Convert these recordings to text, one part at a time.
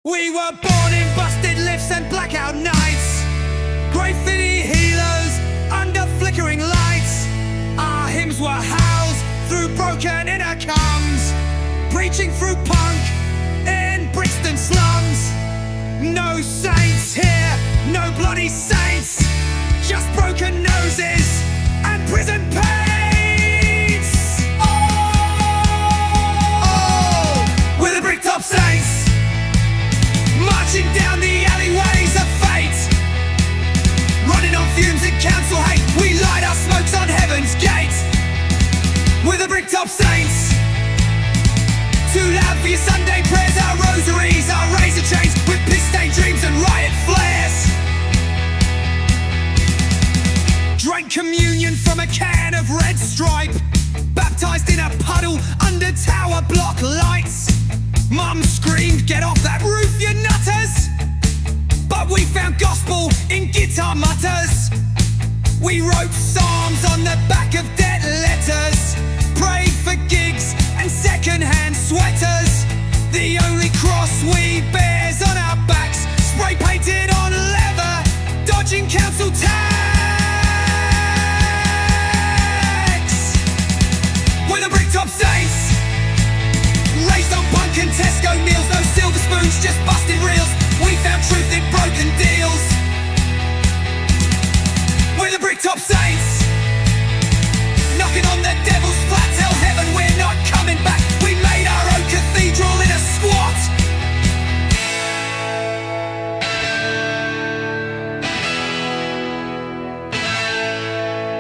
We were born in busted lifts and blackout nights, graffiti healers under flickering lights. Our hymns were howls through broken intercoms, preaching through punk in Brixton slums. No saints here, no bloody saints, just broken noses and prison paints. Oh, we're the Bricktop Saints, marching down the alleyways of fate, running on fumes and council hate. We light our smokes on heaven's gate. We're the Bricktop Saints, too loud for your Sunday prayers. Our rosaries, our razor chains, with piss-stained dreams and riot flares. Drank communion from a can of red stripe, baptised in a puddle under tower block lights. Mum screamed, "Get off that roof, you nutters!" But we found gospel in guitar mutters. We wrote psalms on the back of debt letters, prayed for gigs and second-hand sweaters. The only cross we bear's on our backs, spray painted on leather, dodging council tax. We're the Bricktop Saints, raised on punk and Tesco meals, no silver spoons, just busted reels. We found truth in broken deals. We're the Bricktop Saints, knocking on the devil's flat, tell heaven we're not coming back. We made our own cathedral in a squat.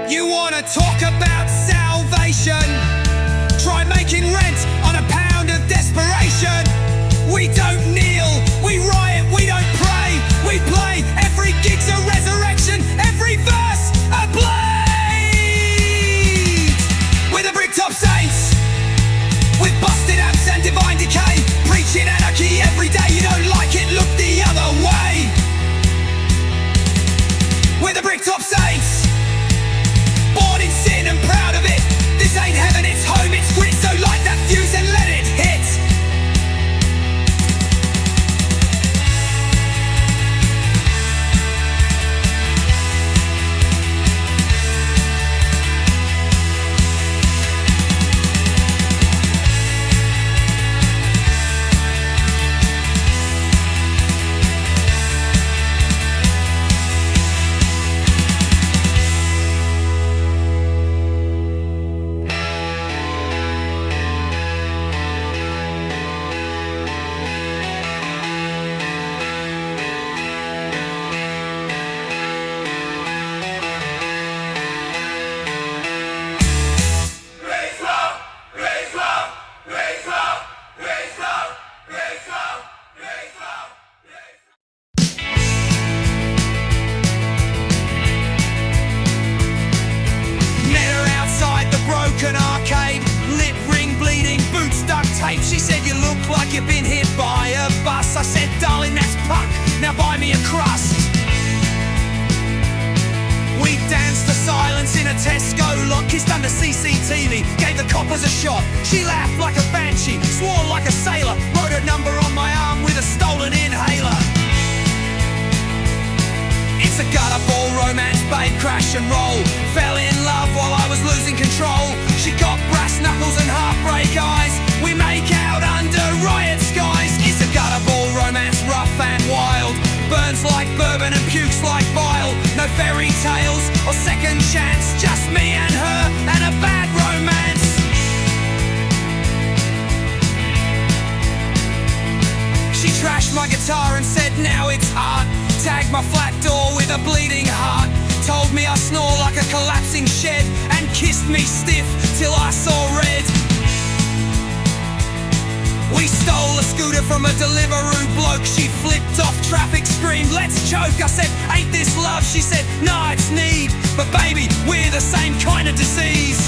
You wanna talk about salvation? Try making rent on a pound of desperation. We don't kneel, we riot, we don't pray. We play, every gig's a resurrection, every verse a blade. We're the Bricktop Saints, with busted amps and divine decay, preaching anarchy every day. You don't like it, look the other way. We're the Bricktop Saints, born in sin and proud of it. This ain't heaven, it's home, it's grit. So light that fuse and let it hit. Arcade, lip ring bleeding, boots duct tape. She said, "You look like you've been hit by a bus." I said, "Darling, that's punk, now buy me a crust." We danced to silence in a Tesco lot, kissed under CCTV, gave the coppers a shot. She laughed like a banshee, swore like a sailor, wrote a number on my arm with a stolen inhaler. It's a gutter ball romance, babe, crash and roll. Fell in love while I was losing control. She got brass knuckles and heartbreak eyes. We make out under riot skies. It's a gutter ball romance, rough and wild. Burns like bourbon and pukes like bile. No fairy tales or second chance, just me and her and a bad romance. She trashed my guitar and said, "Now it's art." Tagged my flat door with a bleeding heart. Told me I snore like a collapsing shed, and kissed me stiff till I saw red. We stole a scooter from a Deliveroo bloke. She flipped off traffic, screamed, "Let's choke." I said, "Ain't this love?" She said, "Nah, it's need. But baby, we're the same kind of disease."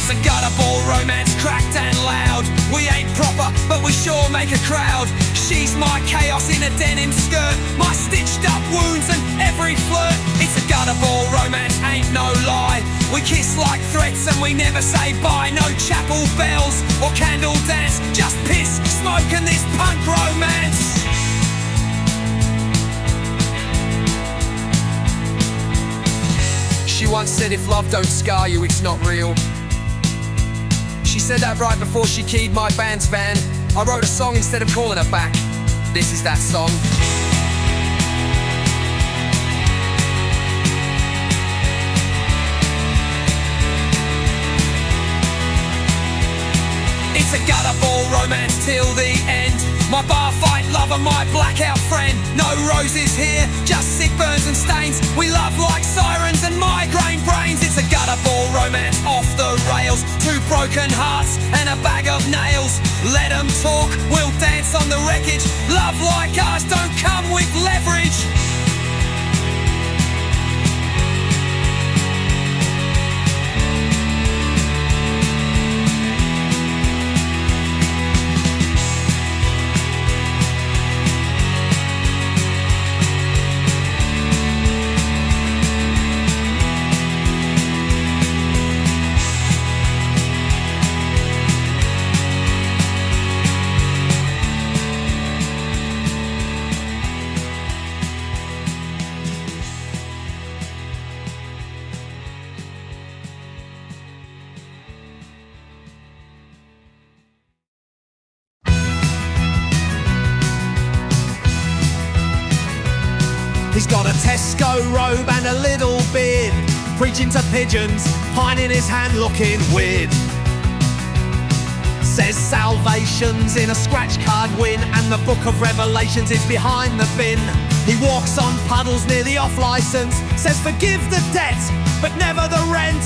It's a gutter ball romance, cracked and loud. We ain't proper, but we sure make a crowd. She's my chaos in a denim skirt, my stitched up wounds and every flirt. It's a gutter ball romance, ain't no lie. We kiss like threats and we never say bye. No chapel bells or candle dance, just piss, smoke and this punk romance. She once said if love don't scar you, it's not real. She said that right before she keyed my band's van. I wrote a song instead of calling her back. This is that song. It's a gutter ball romance till the end. My bar fight lover, my blackout friend. No roses here, just sick burns and stains. We love like sirens and migraine brains. It's a gutter ball romance off the rails. Two broken hearts and a bag of nails. Let them talk, we'll dance on the wreckage. Love like ours don't come with leverage. He's got a Tesco robe and a little beard, preaching to pigeons, pine in his hand looking weird. Says salvation's in a scratch card win, and the book of Revelations is behind the bin. He walks on puddles near the off-licence, says forgive the debt, but never the rent.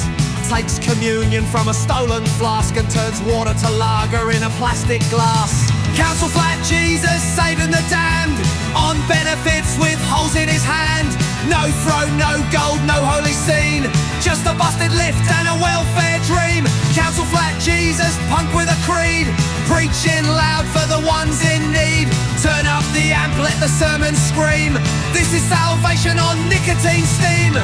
Takes communion from a stolen flask and turns water to lager in a plastic glass. Council flat Jesus saving the damned, on benefits with holes in his hand. No throne, no gold, no holy scene, just a busted lift and a welfare dream. Council flat Jesus, punk with a creed, preaching loud for the ones in need. Turn up the amp, let the sermon scream. This is salvation on nicotine steam.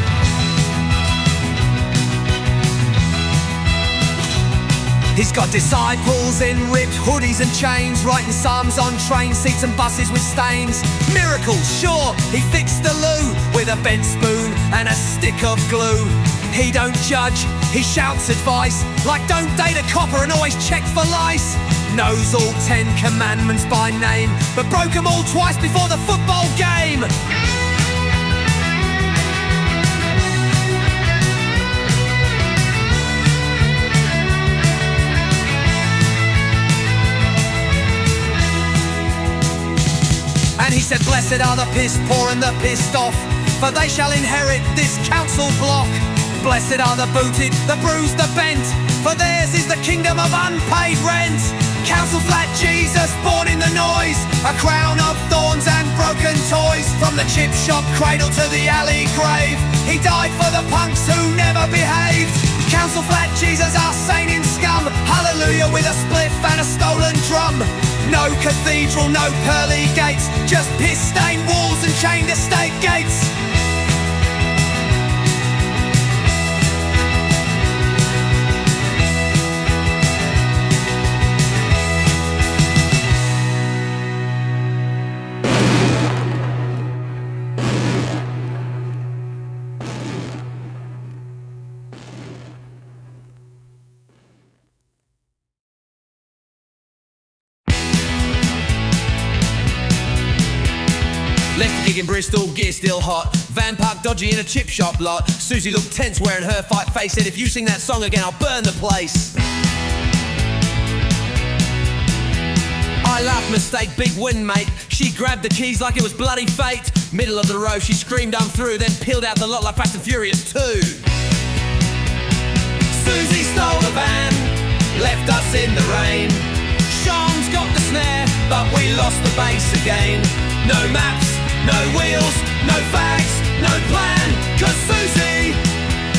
He's got disciples in ripped hoodies and chains, writing psalms on train seats and buses with stains. Miracles, sure, he fixed the loo with a bent spoon and a stick of glue. He don't judge, he shouts advice, like don't date a copper and always check for lice. Knows all 10 commandments by name, but broke them all twice before the football game. And he said, blessed are the piss poor and the pissed off, for they shall inherit this council block. Blessed are the booted, the bruised, the bent, for theirs is the kingdom of unpaid rent. Council flat Jesus, born in the noise, a crown of thorns and broken toys. From the chip shop cradle to the alley grave, he died for the punks who never behaved. Council flat Jesus, our saint in scum, hallelujah with a spliff and a stolen drum. No cathedral, no pearly gates, just piss-stained walls and chained estate gates. Left the gig in Bristol, gear still hot. Van parked dodgy in a chip shop lot. Susie looked tense wearing her fight face. Said if you sing that song again I'll burn the place. I laughed, mistake, big win mate. She grabbed the keys like it was bloody fate. Middle of the road she screamed I'm through, then peeled out the lot like Fast and Furious 2. Susie stole the van, left us in the rain. Sean's got the snare, but we lost the bass again. No maps, no wheels, no facts, no plan. 'Cause Susie,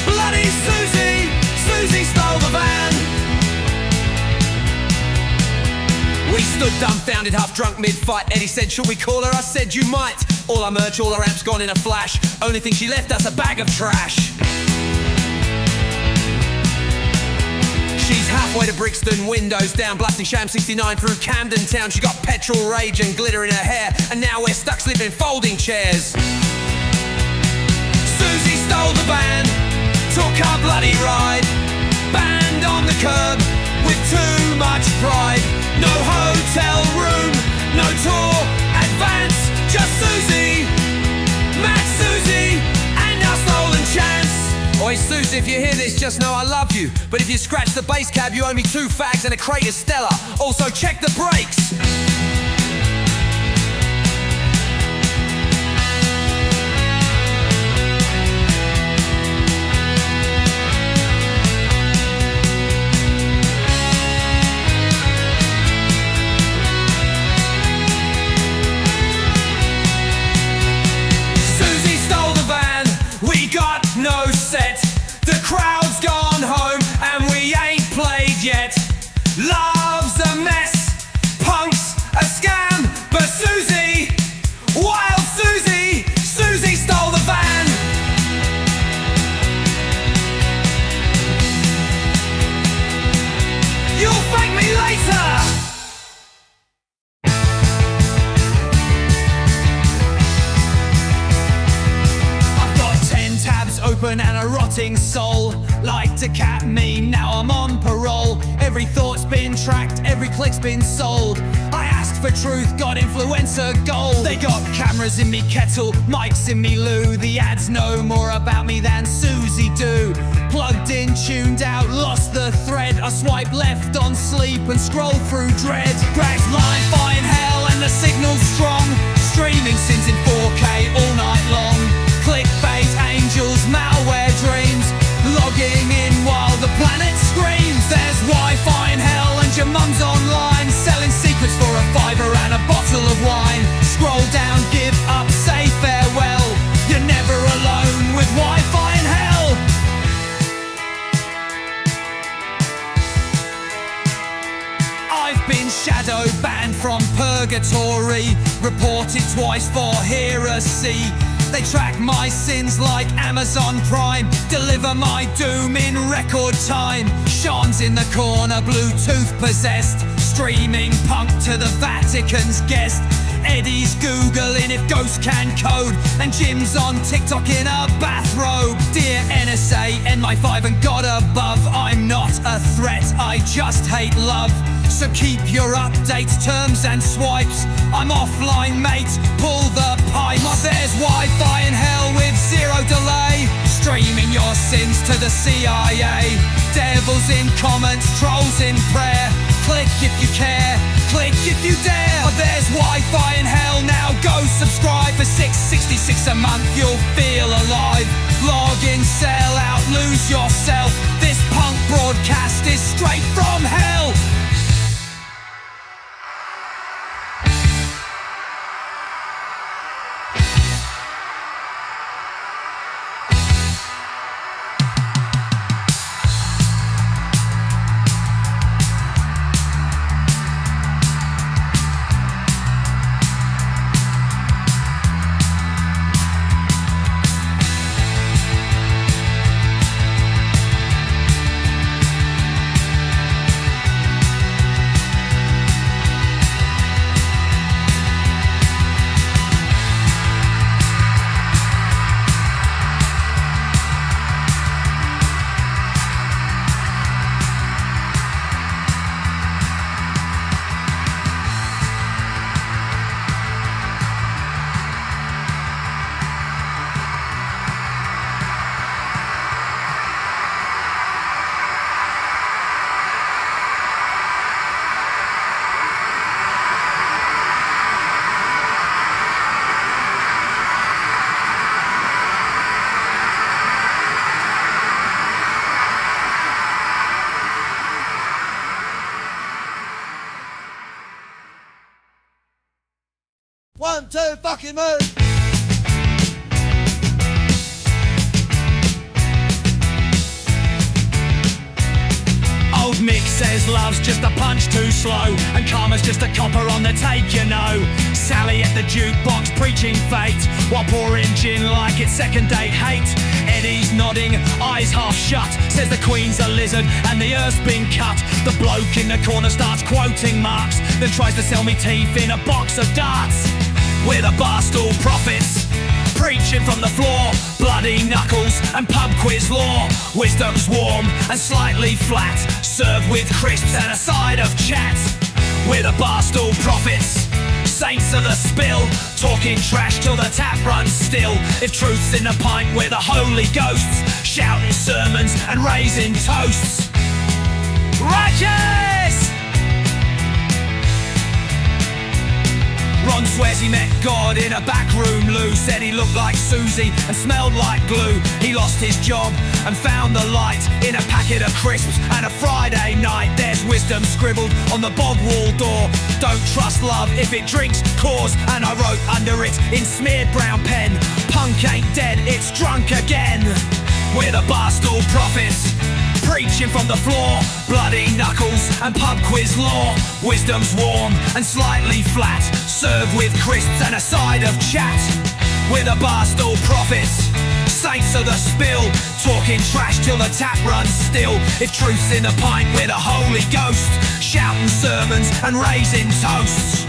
bloody Susie, Susie stole the van. We stood dumbfounded, half drunk mid-fight. Eddie said, should we call her? I said, you might. All our merch, all our amps gone in a flash. Only thing she left us, a bag of trash. She's halfway to Brixton, windows down, blasting Sham 69 through Camden Town. She got petrol rage and glitter in her hair, and now we're stuck sleeping in folding chairs. Susie stole the van, took our bloody ride, banned on the curb with too much pride. No hotel room, no tour advance, just Susie, Matt Susie, and our stolen chance. Oi Susie, if you hear this, just know I love you. But if you scratch the bass cab, you owe me 2 fags and a crate of Stella. Also check the brakes. No set, the crowd's gone home and we ain't played yet. Love's a mess, punk's a scam, but Susie, wild Susie, Susie stole the van. You'll thank me later. Open and a rotting soul, like to cap me, now I'm on parole. Every thought's been tracked, every click's been sold. I asked for truth, got influencer gold. They got cameras in me kettle, mics in me loo. The ads know more about me than Susie do. Plugged in, tuned out, lost the thread. I swipe left on sleep and scroll through dread. Drags line, fine hell and the signal's strong. Streaming sins in 4K all night long. Clickbait angels, malware dreams, logging in while the planet screams. There's Wi-Fi in hell and your mum's online, selling secrets for a £5 and a bottle of wine. Scroll down, give up, say farewell. You're never alone with Wi-Fi in hell. I've been shadow banned from purgatory, reported twice for heresy. They track my sins like Amazon Prime, deliver my doom in record time. Sean's in the corner, Bluetooth possessed, streaming punk to the Vatican's guest. Eddie's Googling if ghosts can code, and Jim's on TikTok in a bathrobe. Dear NSA, NMI5 and God above, I'm not a threat, I just hate love. So keep your updates, terms and swipes. I'm offline, mate, pull the pipes. There's Wi-Fi in hell with zero delay, streaming your sins to the CIA. Devils in comments, trolls in prayer. Click if you care, click if you dare. There's Wi-Fi in hell, now go subscribe. For $6.66 a month you'll feel alive. Log in, sell out, lose yourself. This punk broadcast is straight from hell. One, two, fucking move! Old mix says love's just a punch too slow, and karma's just a copper on the take, you know. Sally at the jukebox preaching fate, while pouring gin like it's second date hate. Eddie's nodding, eyes half shut, says the Queen's a lizard and the Earth's been cut. The bloke in the corner starts quoting Marx, then tries to sell me teeth in a box of darts. We're the barstool prophets, preaching from the floor, bloody knuckles and pub quiz law. Wisdom's warm and slightly flat, served with crisps and a side of chat. We're the barstool prophets, saints of the spill, talking trash till the tap runs still. If truth's in the pint, we're the Holy Ghosts, shouting sermons and raising toasts. Righteous! Ron swears he met God in a back room. Lou said he looked like Susie and smelled like glue. He lost his job and found the light in a packet of crisps and a Friday night. There's wisdom scribbled on the bob wall door. Don't trust love if it drinks cause. And I wrote under it in smeared brown pen, punk ain't dead, it's drunk again. We're the barstool prophets, preaching from the floor, bloody knuckles and pub quiz law. Wisdom's warm and slightly flat, served with crisps and a side of chat. We're the barstool prophets, saints of the spill, talking trash till the tap runs still. If truth's in the pint, we're the Holy Ghost, shouting sermons and raising toasts.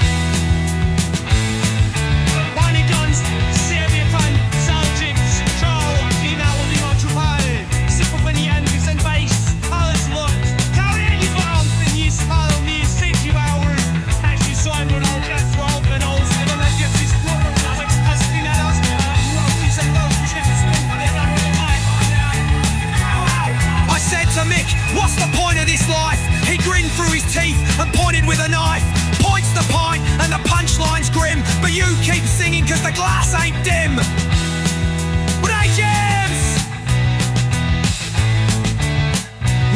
What's the point of this life? He grinned through his teeth and pointed with a knife. Points the pint and the punchline's grim, but you keep singing cause the glass ain't dim. But hey James!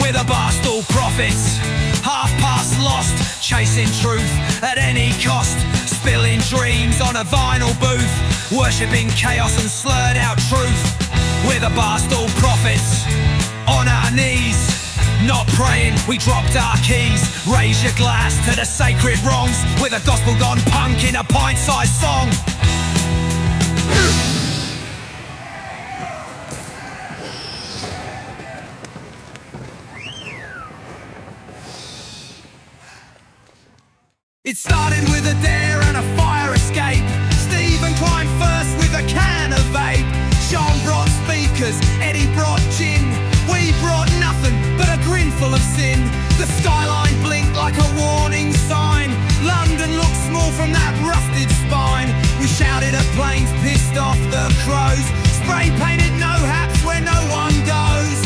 We're the barstool prophets, half past lost, chasing truth at any cost. Spilling dreams on a vinyl booth, worshipping chaos and slurred out truth. We're the barstool prophets, on our knees, not praying, we dropped our keys. Raise your glass to the sacred wrongs, with a gospel gone punk in a pint-sized song. It started with a dare and a fire escape. Stephen climbed first with a can of vape. Sean brought speakers, Eddie brought gin. We brought nothing but a grin full of sin. The skyline blinked like a warning sign. London looked small from that rusted spine. We shouted at planes, pissed off the crows. Spray painted no-haps where no one goes.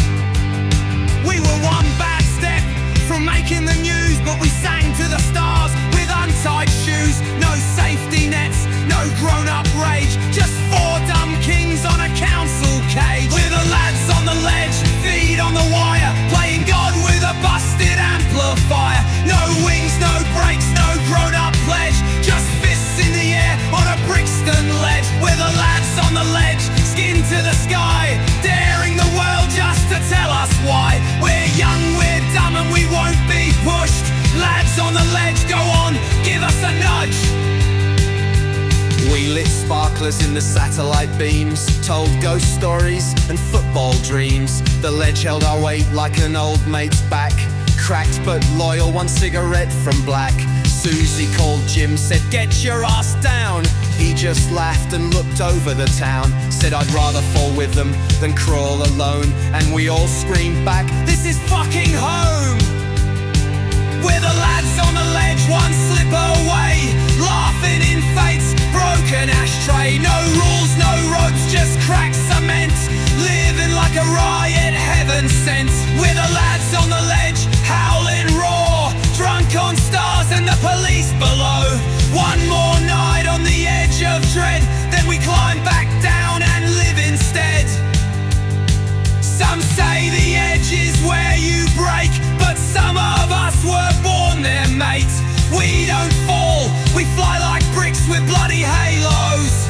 We were one bad step from making the news, but we sang to the stars with untied shoes. No safety nets, no grown-up rage, just four dumb kings on a council cage. We're the lads on the ledge, feet on the wire, playing God with a busted amplifier. No wings, no brakes, no grown-up pledge, just fists in the air on a Brixton ledge. We're the lads on the ledge, skin to the sky, daring the world just to tell us why. We're young, we're dumb and we won't be pushed. Lads on the ledge, go on, give us a nudge. We lit sparklers in the satellite beams, told ghost stories and football dreams. The ledge held our weight like an old mate's back, cracked but loyal, one cigarette from black. Susie called Jim, said get your ass down. He just laughed and looked over the town, said I'd rather fall with them than crawl alone. And we all screamed back, this is fucking home. We're the lads on the ledge, one slip away, laughing in fate's broken ashtray. No rules, no ropes, just cracked cement, living like a riot heaven sent. We're the lads on the ledge, howling raw, drunk on stars and the police below. One more night on the edge of dread, then we climb back down and live instead. Some say the edge is where you break, but some of us were born there, mate. We don't fall, we fly like bricks with bloody halos.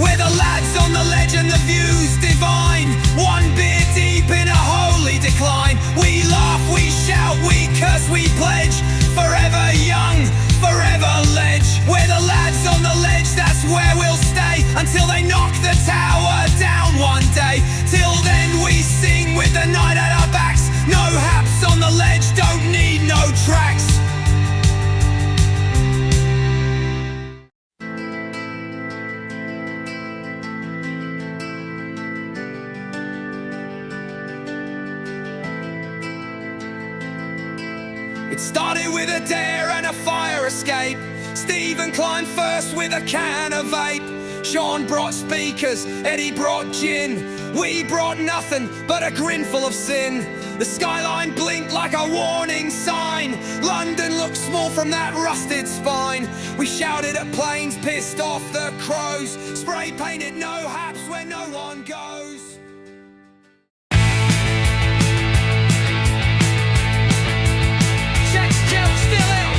We're the lads on the ledge and the view's divine. One beer deep in a holy decline. We laugh, we shout. with a dare and a fire escape. Stephen climbed first with a can of vape. Sean brought speakers, Eddie brought gin. We brought nothing but a grin full of sin. The skyline blinked like a warning sign. London looked small from that rusted spine. We shouted at planes, pissed off the crows. Spray painted No-Haps where no one goes. Check, still ill.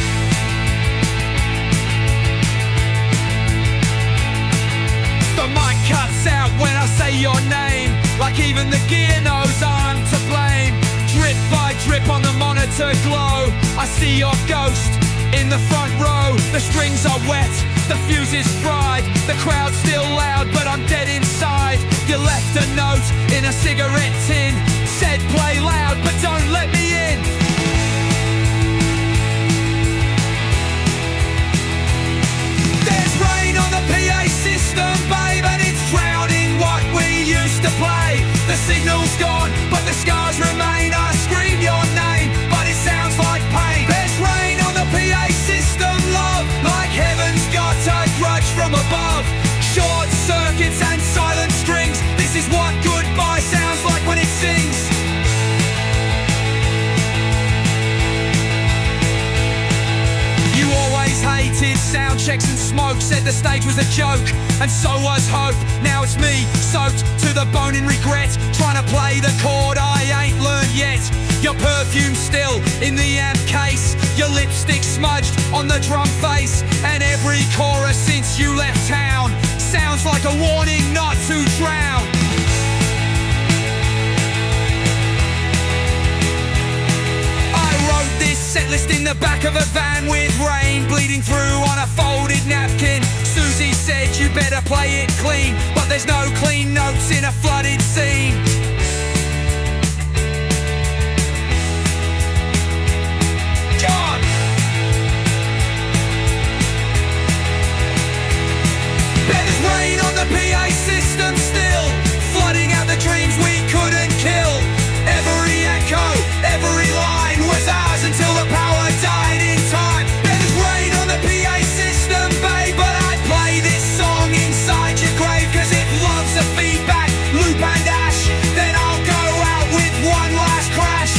The mic cuts out when I say your name, like even the gear knows I'm to blame. Drip by drip on the monitor glow, I see your ghost in the front row. The strings are wet, the fuse is fried. The crowd's still loud, but I'm dead inside. You left a note in a cigarette tin, said play loud, but don't let me in. There's rain on the PA system, babe, and it's drowning what we used to play. The signal's gone, but the scars remain. I scream your name, but it sounds like pain. There's rain on the PA system, love, like heaven's got a grudge from above. Short circuits and silent strings, this is what goodbye sounds like when it sings. You always hated sound checks and smoke, said the stage was a joke, and so was hope. Now it's me, soaked to the bone in regret, trying to play the chord I ain't learned yet. Your perfume still in the amp case, your lipstick smudged on the drum face, and every chorus since you left town sounds like a warning not to drown. I wrote this setlist in the back of a van with rain bleeding through on a folded napkin. Susie said you better play it clean, but there's no clean notes in a flooded scene. John! There's rain on the PA system still, flooding out the dreams we couldn't kill. Every echo, every line was ours until the power died in time. There's rain on the PA system, babe, but I'd play this song inside your grave, cause it loves the feedback, loop and ash. Then I'll go out with one last crash.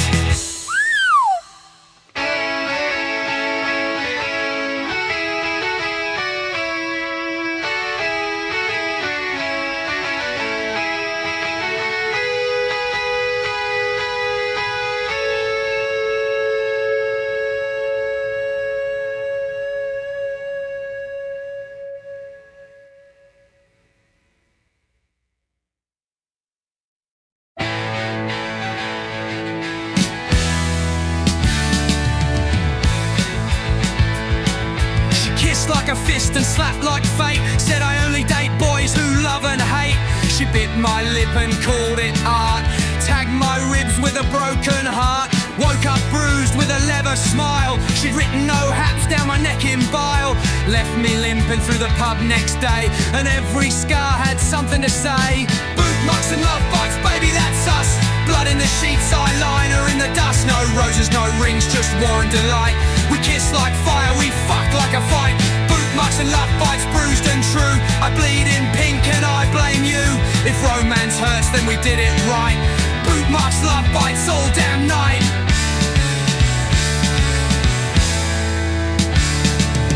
Like a fist and slapped like fate, said I only date boys who love and hate. She bit my lip and called it art, tagged my ribs with a broken heart. Woke up bruised with a leather smile, she'd written No-Haps down my neck in bile. Left me limping through the pub next day, and every scar had something to say. Boot marks and love bites, baby, that's us. Blood in the sheets, eyeliner in the dust. No roses, no rings, just war and delight. We kissed like fire, we fucked like a fight. Boot marks and love bites, bruised and true. I bleed in pink and I blame you. If romance hurts, then we did it right. Boot marks, love bites all damn night.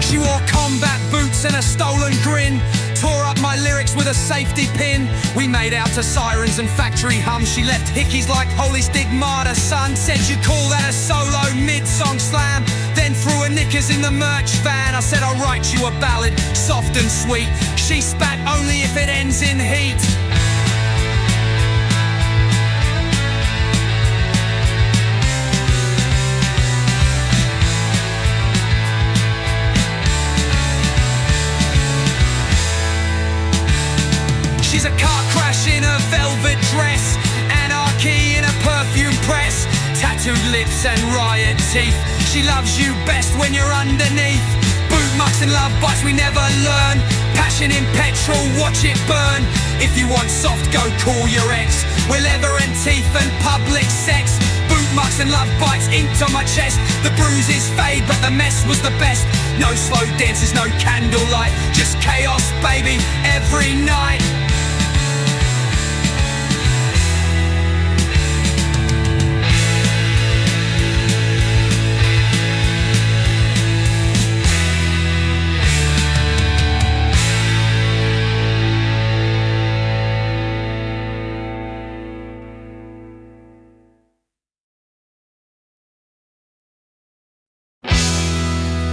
She wore combat boots and a stolen grin, tore up my lyrics with a safety pin. We made out to sirens and factory hums. She left hickeys like holy stigmata, son. Said you'd call that a solo mid-song slam, then threw her knickers in the merch van. I said I'll write you a ballad, soft and sweet. She spat only if it ends in heat. She's a car crash in a velvet dress, anarchy in a perfume press, tattooed lips and riot teeth. She loves you best when you're underneath. Boot marks and love bites we never learn, passion in petrol, watch it burn. If you want soft, go call your ex. We're leather and teeth and public sex. Boot marks and love bites inked on my chest. The bruises fade, but the mess was the best. No slow dances, no candlelight, just chaos, baby, every night.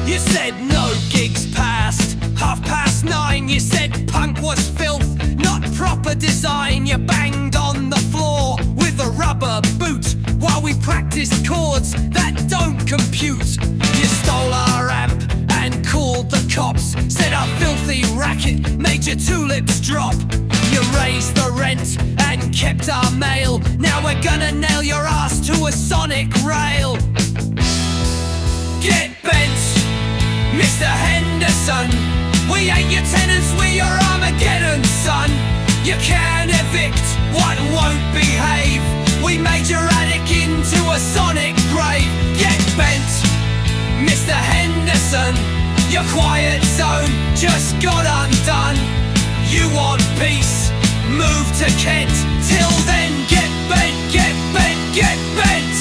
You said no gigs past 9:30. You said punk was filth, not proper design. You banged on the floor with a rubber boot while we practiced chords that don't compute. You stole our amp and called the cops, said our filthy racket made your tulips drop. You raised the rent and kept our mail. Now we're gonna nail your ass to a sonic rail. Get bent, Mr. Henderson. We ain't your tenants, we your Armageddon, son. You can't evict what won't behave. We made your attic into a sonic grave. Get bent, Mr. Henderson. Your quiet zone just got undone. You want peace, move to Kent. Till then, get bent, get bent, get bent.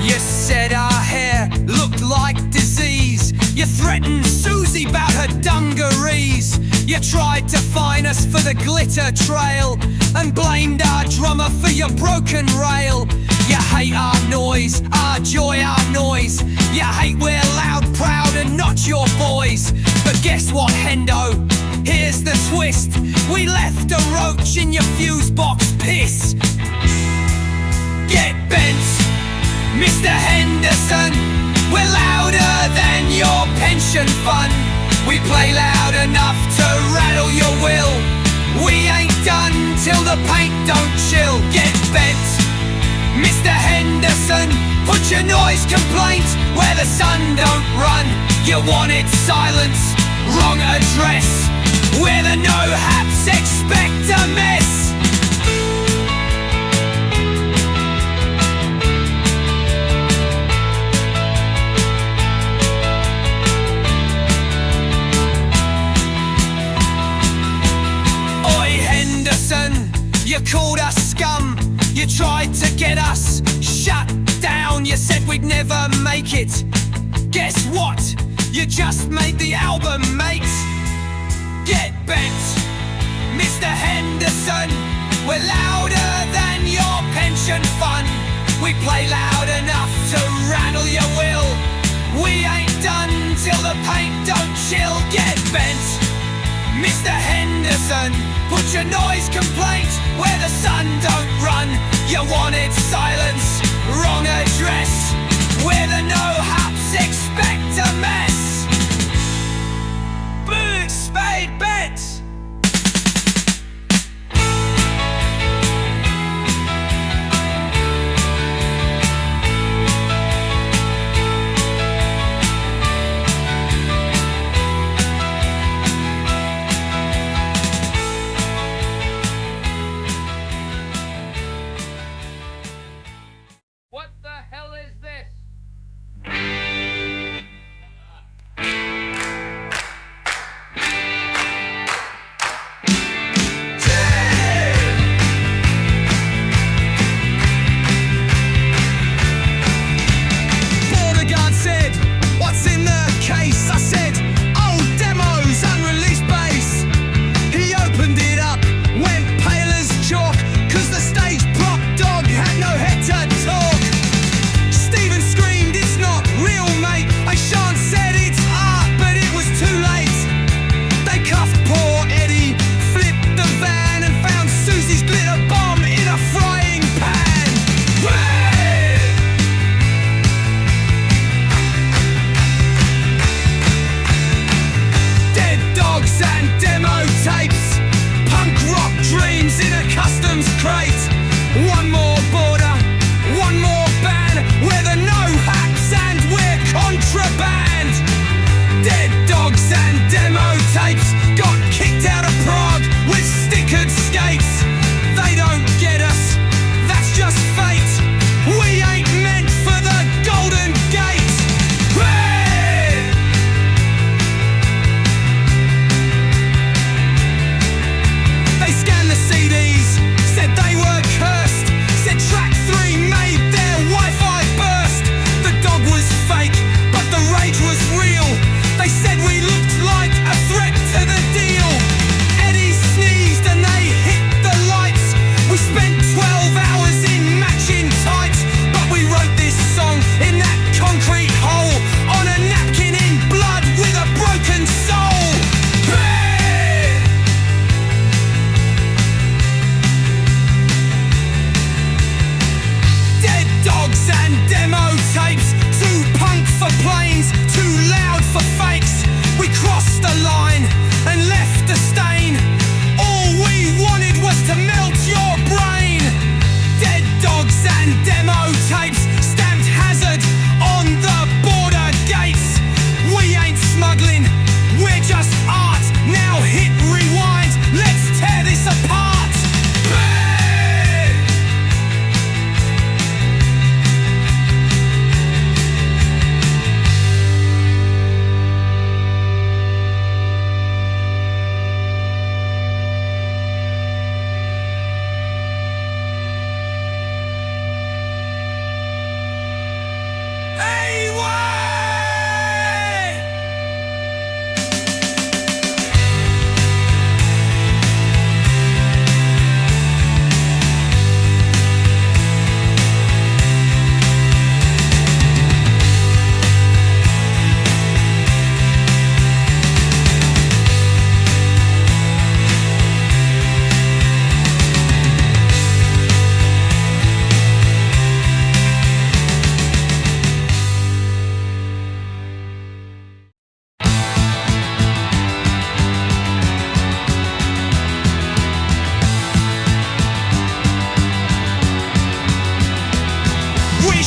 You said our hair looked like disease. You threatened Susie about her dungarees. You tried to fine us for the glitter trail and blamed our drummer for your broken rail. You hate our noise, our joy, our noise. You hate we're loud, proud and not your boys. But guess what, Hendo? Here's the twist. We left a roach in your fuse box piss. Get bent, Mr. Henderson. We're louder than your pension fund. We play loud enough to rattle your will. We ain't done till the paint don't chill. Get bent, Mr. Henderson. Put your noise complaint where the sun don't run. You wanted silence, wrong address. We're the No-Haps, expect a mess. You called us scum, you tried to get us shut down. You said we'd never make it. Guess what? You just made the album, mate. Get bent, Mr. Henderson. We're louder than your pension fund. We play loud enough to rattle your will. We ain't done till the paint don't chill. Get bent, Mr. Henderson. Put your noise complaint where the sun don't run. You wanted silence, wrong address. We're the No-Haps, expect a mess. Boo, spade bet.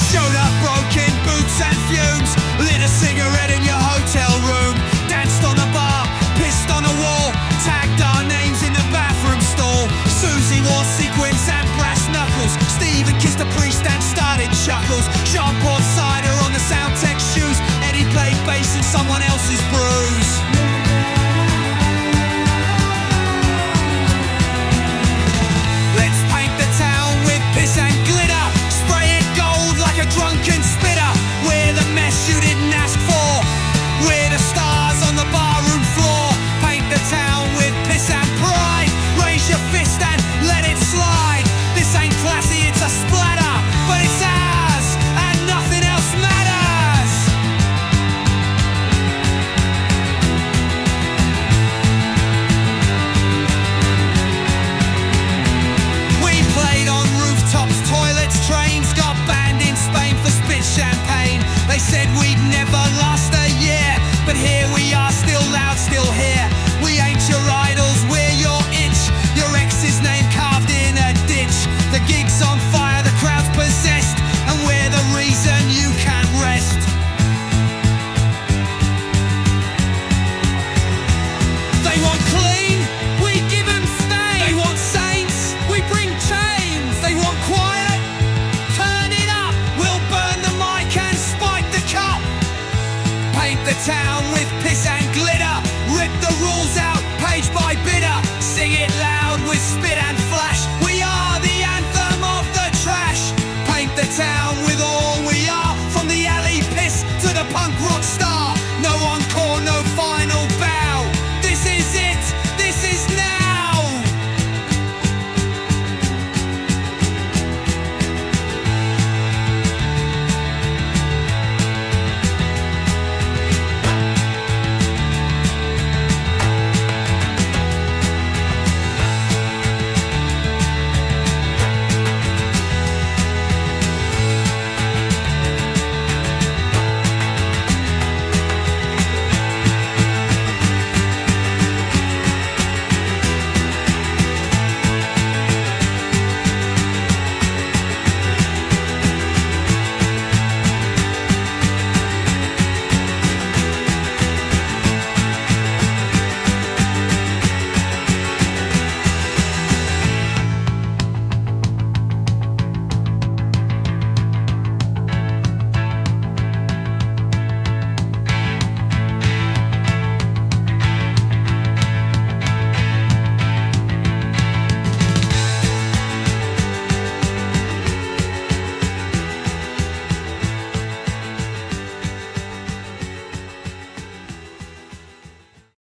Showed up broken boots and fumes, lit a cigarette in your hotel room, danced on the bar, pissed on a wall, tagged our names in the bathroom stall. Susie wore sequins and brass knuckles, Stephen kissed a priest and started chuckles. Sean poured cider on the sound tech shoes, Eddie played bass in someone else's brews. Let's paint the town with piss and glitter, spray it gold like a drunken spitter. We're the mess you didn't ask for, we're the stars on the barroom floor. Paint the town with piss and pride, raise your fist and let it slide. This ain't classy, it's a splatter, but it's ours and nothing else matters. We played on rooftops, toilets, trains, got banned in Spain for spit champagne. They said we'd never last a year, but here we are, still loud, still here. We ain't your idols, we're your itch, your ex's name carved in a ditch. The gig's on fire, the crowd's possessed, and we're the reason you can't rest. They want clean, we give them stains. They want saints, we bring chains. They want quiet, turn it up, we'll burn the mic and spike the cup. Paint the town with